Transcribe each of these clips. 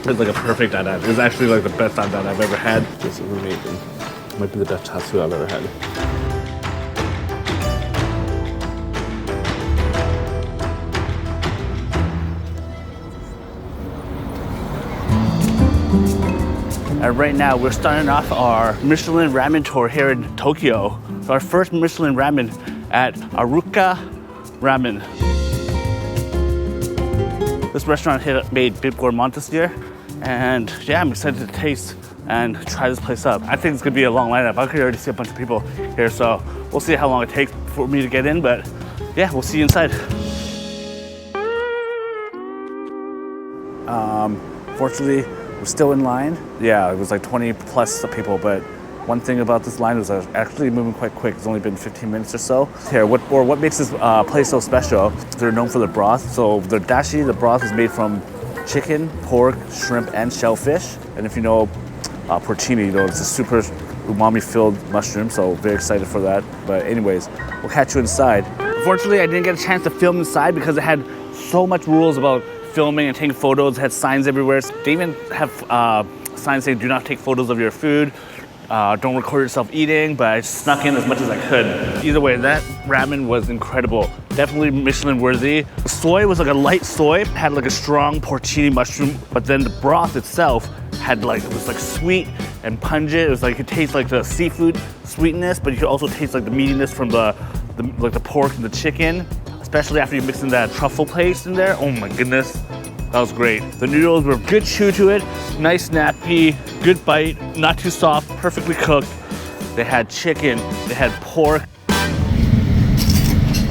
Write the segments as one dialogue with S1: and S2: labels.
S1: It's like a perfect dandan. It's actually like the best dandan I've ever had. This is amazing. Might be the best chatsu I've ever had. And right now we're starting off our Michelin Ramen tour here in Tokyo. So our first Michelin Ramen at Iruca Ramen. This restaurant made Bib Gourmand this year. And yeah, I'm excited to taste and try this place up. I think it's gonna be a long lineup. I could already see a bunch of people here, so we'll see how long it takes for me to get in, but yeah, we'll see you inside. Fortunately, we're still in line. Yeah, it was like 20 plus people, but one thing about this line was actually moving quite quick. It's only been 15 minutes or so. Here, what makes this place so special? They're known for the broth. So the dashi, the broth is made from chicken, pork, shrimp, and shellfish. And if you know porcini, you know, it's a super umami-filled mushroom, so very excited for that. But anyways, we'll catch you inside. Unfortunately, I didn't get a chance to film inside because it had so much rules about filming and taking photos. It had signs everywhere. They even have signs saying do not take photos of your food, don't record yourself eating, but I snuck in as much as I could. Either way, that ramen was incredible. Definitely Michelin worthy. The soy was like a light soy, had like a strong porcini mushroom, but then the broth itself had like, it was like sweet and pungent. It was like, you could taste like the seafood sweetness, but you could also taste like the meatiness from the pork and the chicken. Especially after you mix in that truffle paste in there. Oh my goodness, that was great. The noodles were good chew to it, nice snappy, good bite, not too soft, perfectly cooked. They had chicken, they had pork.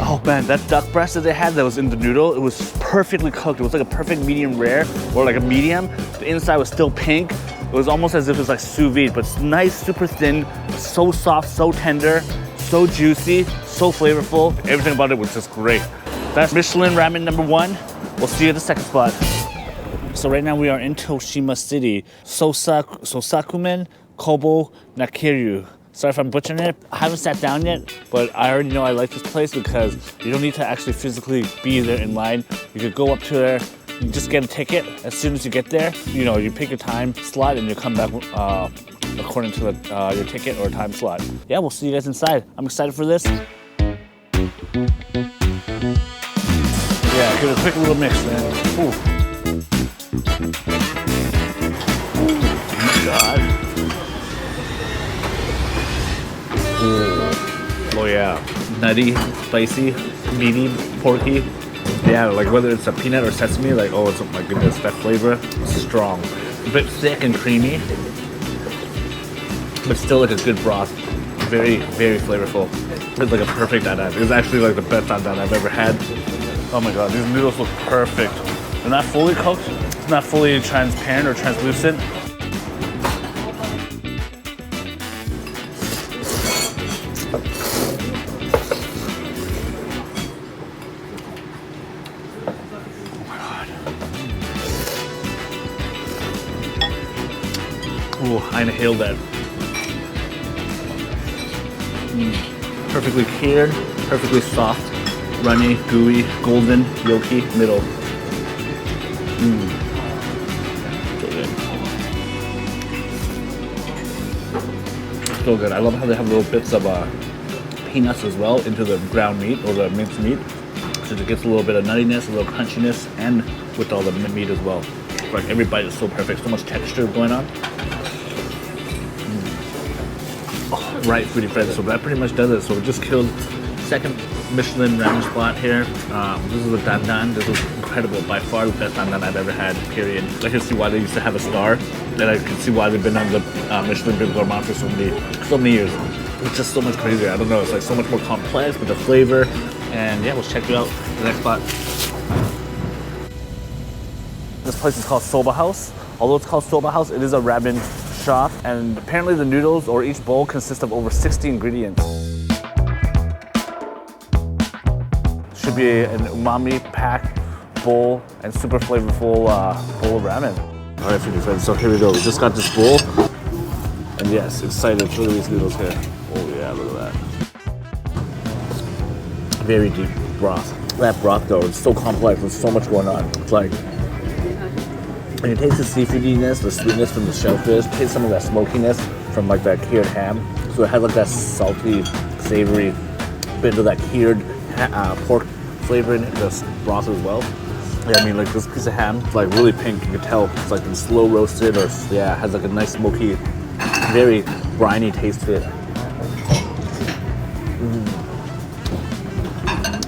S1: Oh man, that duck breast that they had that was in the noodle, it was perfectly cooked. It was like a perfect medium rare or like a medium. The inside was still pink. It was almost as if it was like sous vide, but it's nice, super thin, so soft, so tender, so juicy, so flavorful. Everything about it was just great. That's Michelin Ramen #1. We'll see you at the second spot. So right now we are in Toshima City. Sosakumen Kobo Nakiryu. Sorry if I'm butchering it. I haven't sat down yet, but I already know I like this place because you don't need to actually physically be there in line. You could go up to there, you just get a ticket. As soon as you get there, you know, you pick your time slot and you come back according to your ticket or time slot. Yeah, we'll see you guys inside. I'm excited for this. Yeah, give it a quick little mix, man. Ooh. Oh my God. Ooh. Oh yeah, nutty, spicy, meaty, porky. Yeah, like whether it's a peanut or sesame, like oh my goodness, that flavor is strong. A bit thick and creamy, but still like a good broth. Very, very flavorful. It's like a perfect dandan. It's actually like the best dandan I've ever had. Oh my God, these noodles look perfect. They're not fully cooked. It's not fully transparent or translucent. Ooh, I inhaled that. Perfectly cured, perfectly soft, runny, gooey, golden, yolky, middle. So good. So good. I love how they have little bits of peanuts as well into the ground meat or the minced meat. So it gets a little bit of nuttiness, a little crunchiness, and with all the meat as well. Like every bite is so perfect, so much texture going on. Oh, right, foodie friends. So that pretty much does it. So we just killed second Michelin Ramen spot here. This is the dandan. This was incredible. By far the best dandan I've ever had, period. I can see why they used to have a star. And I can see why they've been on the Michelin Bib Gourmand for so many years. It's just so much crazier. I don't know. It's like so much more complex with the flavor. And yeah, we'll check you out the next spot. This place is called Soba House. Although it's called Soba House, it is a ramen shop. And apparently the noodles or each bowl consists of over 60 ingredients. Should be an umami-packed bowl and super flavorful bowl of ramen. All right, foodie friends, so here we go. We just got this bowl. And yes, excited for these noodles here. Oh yeah, look at that. Very deep broth. That broth though, it's so complex, there's so much going on. It's like, And you taste the seafoodiness, the sweetness from the shellfish, taste some of that smokiness from like that cured ham. So it has like that salty, savory bit of that cured pork flavor in the broth as well. Yeah, I mean like this piece of ham, it's like really pink. You can tell it's like been slow roasted or yeah, it has like a nice smoky, very briny taste to it.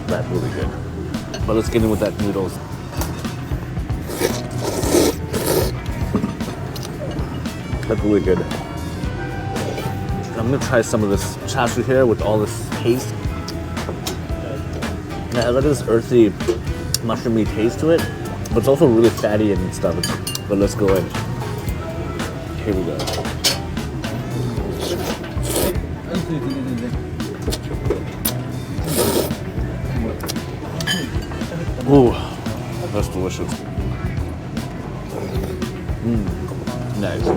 S1: That's really good. But let's get in with that noodles. That's really good. I'm gonna try some of this char siu here with all this taste. Yeah, I like this earthy, mushroomy taste to it, but it's also really fatty and stuff. But let's go in. Here we go. Ooh, that's delicious. Nice.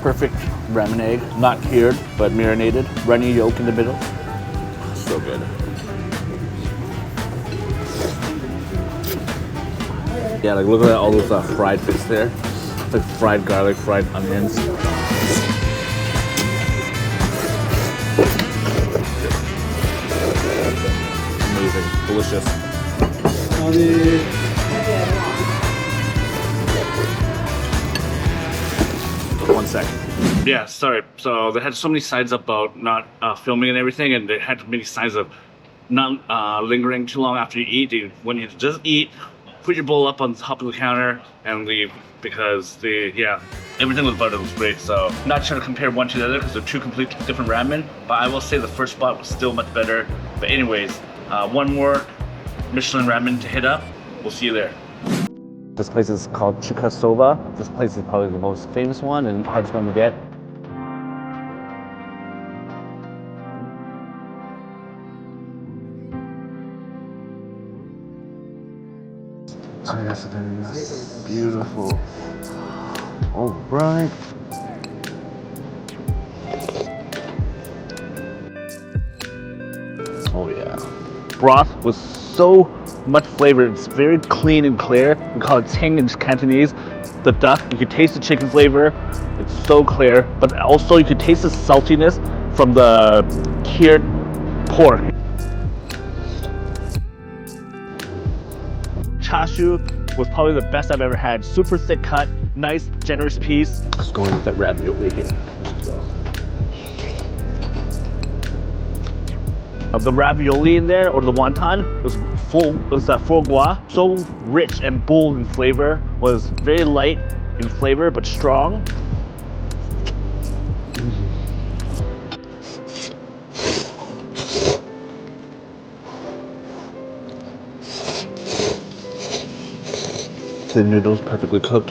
S1: Perfect ramen egg, not cured, but marinated. Runny yolk in the middle. So good. Yeah, like look at all those fried bits there. It's like fried garlic, fried onions. Amazing, delicious. 1 second. Yeah, sorry. So they had so many signs about not filming and everything, and they had many signs of not lingering too long after you eat. When you just eat, put your bowl up on top of the counter and leave, because everything with butter was great. So not trying to compare one to the other because they're two completely different ramen, but I will say the first spot was still much better. But anyways, one more Michelin ramen to hit up. We'll see you there. This place is called Iruca Soba. This place is probably the most famous one and hardest one to get. Oh yes, it is. Beautiful. All right. Oh yeah. Broth was so much flavor. It's very clean and clear. We call it ting in Cantonese. The duck, you can taste the chicken flavor. It's so clear, but also you can taste the saltiness from the cured pork. Char siu was probably the best I've ever had. Super thick cut, nice, generous piece. Let's go in with that ravioli here. The ravioli in there, or the wonton, was full. It was that foie gras, so rich and bold in flavor. Was very light in flavor, but strong. The noodles perfectly cooked.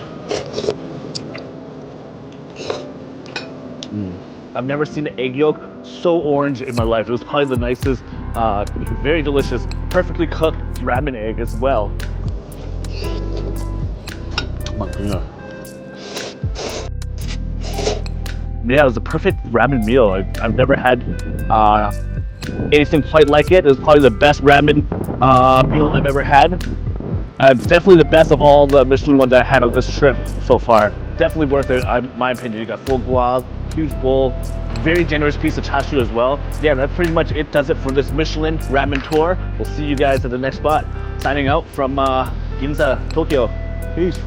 S1: I've never seen an egg yolk so orange in my life. It was probably the nicest, very delicious, perfectly cooked ramen egg as well. Yeah, it was a perfect ramen meal. I've never had anything quite like it. It was probably the best ramen meal I've ever had. Definitely the best of all the Michelin ones I had on this trip so far. Definitely worth it, in my opinion. You got foie gras, huge bowl, very generous piece of char siu as well. Yeah, that's pretty much it. Does it for this Michelin ramen tour. We'll see you guys at the next spot. Signing out from Ginza, Tokyo. Peace.